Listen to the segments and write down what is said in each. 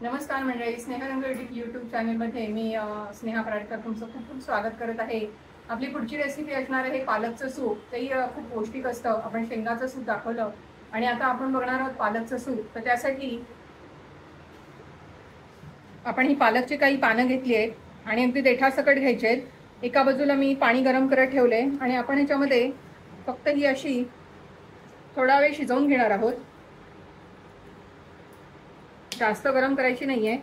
नमस्कार मंडळी, स्नेहानंद यूट्यूब चॅनलमध्ये मी स्नेहा पराडकर तुमचं खूप खूप स्वागत करत आहे। आपली पुढची रेसिपी असणार आहे पालकचं सूप। तेही खूप पौष्टिक असतं। आपण शेंगाचं सूप दाखवलं आणि आता आपण बघणार आहोत पालकचं सूप। तर त्यासाठी आपण ही पालकची काही पानं घेतली आहेत आणि अगदी देठासकट घ्यायची आहेत। एका बाजूला मी पाणी गरम करत ठेवले आणि आपण ह्याच्यामध्ये फक्त ही अशी थोडा वेळ शिजवून घेणार आहोत। जास्त गरम करायची नाहीये।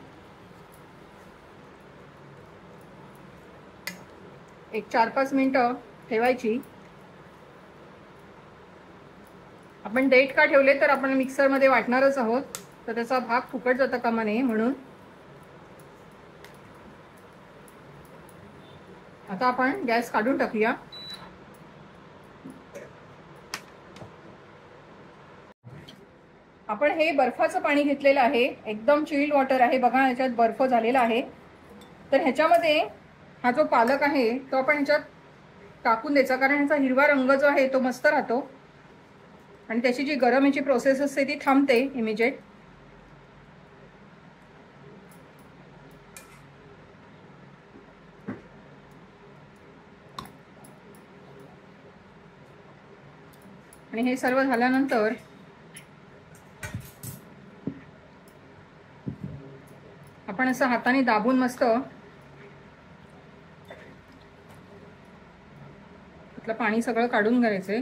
एक 4-5 मिनिटं ठेवायची। आपण देठ का ठेवले तर आपण मिक्सरमध्ये वाटणारच आहोत, तर त्याचा भाग फुकट जाता कामा नये म्हणून। आता आपण गॅस काढून टाकूया। आपण हे बर्फाचं पाणी घेतलेलं आहे, एकदम चिल्ड वॉटर आहे बघा, याच्यात बर्फ झालेला आहे। तर ह्याच्यामध्ये हा जो पालक आहे तो आपण ह्याच्यात टाकून द्यायचा, कारण ह्याचा हिरवा रंग जो आहे तो मस्त राहतो आणि त्याची जी गरम याची प्रोसेस असते ती थांबते इमिजिएट। आणि हे सर्व झाल्यानंतर आपण असं हाताने दाबून मस्त त्यातलं पाणी सगळं काढून घ्यायचंय।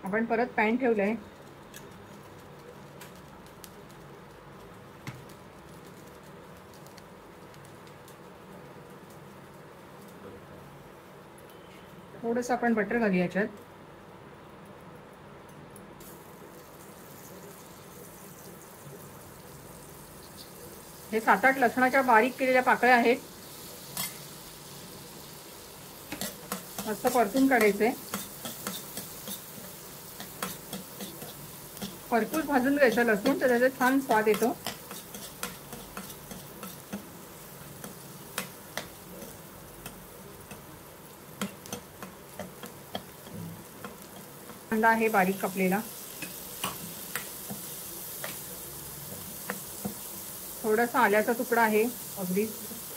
आपण परत पॅन ठेवलंय। थोडंसं आपण बटर घालूया याच्यात। हे 7-8 लसणाच्या बारीक केलेल्या पाकळ्या आहेत, मस्त परतून काढायचे। भरपूर भाजून घ्यायचं लसूण, तर त्याचा छान स्वाद येतो। कांदा आहे बारीक कापलेला, थोडासा आल्याचा तुकडा आहे अगदी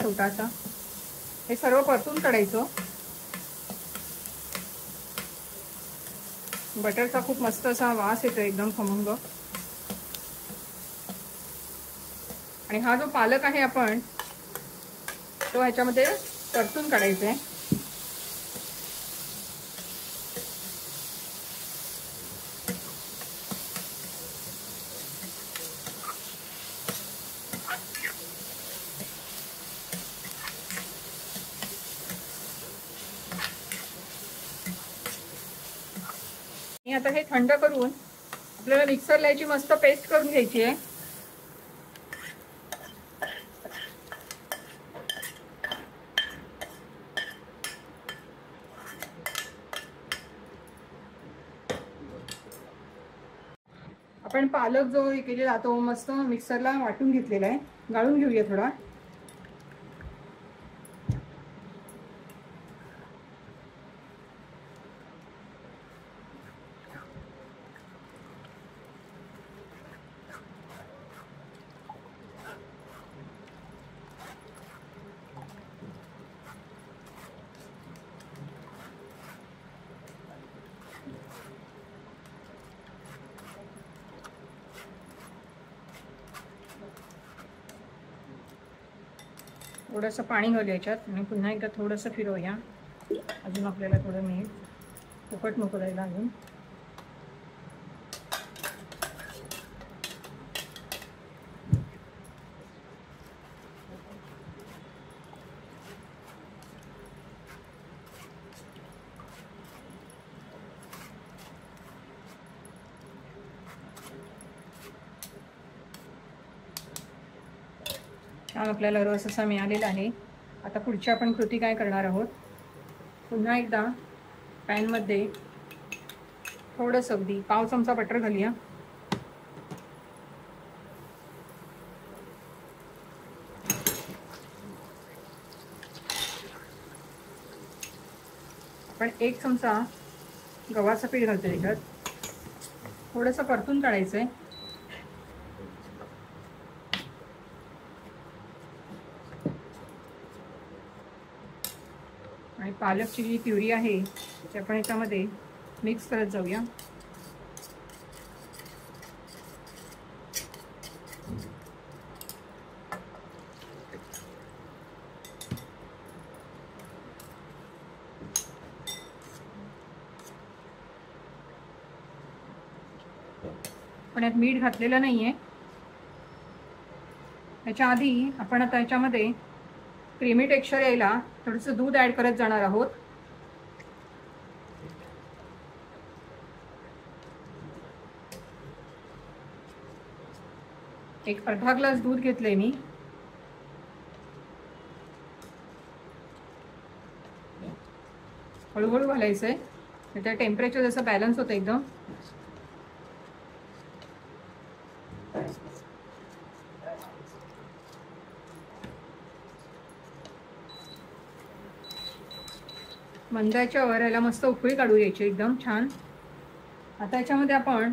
छोटासा। हे सर्व परतून काढायचं। बटरचा खूप मस्त असा वास येतो, एकदम खमंग। आणि हा जो पालक आहे आपण तो ह्याच्यामध्ये परतून काढायचा आहे। आता हे थंड करून आपल्याला मिक्सरला याची मस्त पेस्ट करून घ्यायची आहे। आपण पालक जो हे केलेला तो मस्त मिक्सरला वाटून घेतलेला आहे, गाळून घेऊया थोडा। थोडंसं पाणी घालूया याच्यात आणि पुन्हा एकदा थोडंसं फिरवूया। अजून आपल्याला थोडं मीठ, फुकट नको द्यायला अजून। छान आपल्याला रस असा मिळालेला आहे। आता पुढची आपण कृती काय करणार आहोत, पुन्हा एकदा पॅनमध्ये थोडंसं अगदी पाव चमचा बटर घालूया। आपण 1 चमचा गव्हाचं पीठ घालते त्याच्यात, थोडंसं परतून काढायचं आहे. आणि पालकची जी प्युरी आहे ती आपण याच्यामध्ये मिक्स करत जाऊया. पण यात मीठ घातलेलं नाहीये. त्याच्या आधी आपण आता याच्यामध्ये क्रीमी टेक्स्चर यायला थोडंसं दूध ऍड करत जाणार आहोत. एक अर्धा ग्लास दूध घेतलंय मी. हळूहळू घालायचंय, त्याचं टेम्परेचर जसं बॅलन्स होतं एकदम. मंदाच्या वर याला मस्त उकळी काढू द्यायची एकदम छान. आता याच्यामध्ये आपण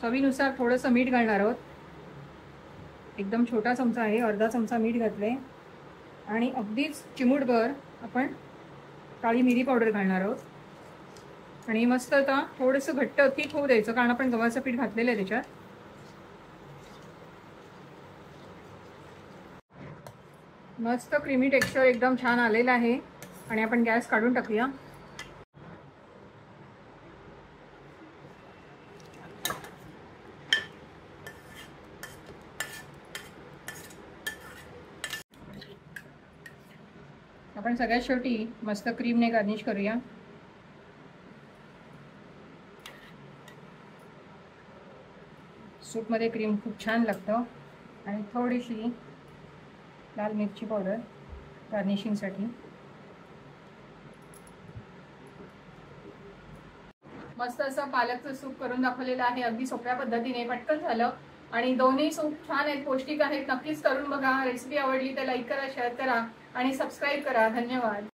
चवीनुसार थोडंसं मीठ घालणार आहोत. एकदम छोटा चमचा आहे, अर्धा चमचा मीठ घातलंय. आणि अगदीच चिमूटभर आपण काळी मिरी पावडर घालणार आहोत. आणि मस्त आता थोडंसं घट्ट पीठ होऊ द्यायचं, कारण आपण गव्हाचं पीठ घातलेलं आहे त्याच्यात. मस्त क्रीमी टेक्स्चर एकदम छान आलेलं आहे. आणि आपण गॅस काढून टाकूया. आपण सगळ्यात शेवटी मस्त क्रीमने गार्निश करूया. सूपमध्ये क्रीम खूप छान लागतं. आणि थोडीशी लाल मिरची पावडर गार्निशिंगसाठी. मस्त असं पालकचं सूप करून दाखवलेलं आहे, अगदी सोप्या पद्धतीने, पटकन झालं. आणि दोन्ही सूप छान आहेत, पौष्टिक आहेत. नक्कीच करून बघा. रेसिपी आवडली तर लाईक करा, शेअर करा आणि सबस्क्राईब करा. धन्यवाद.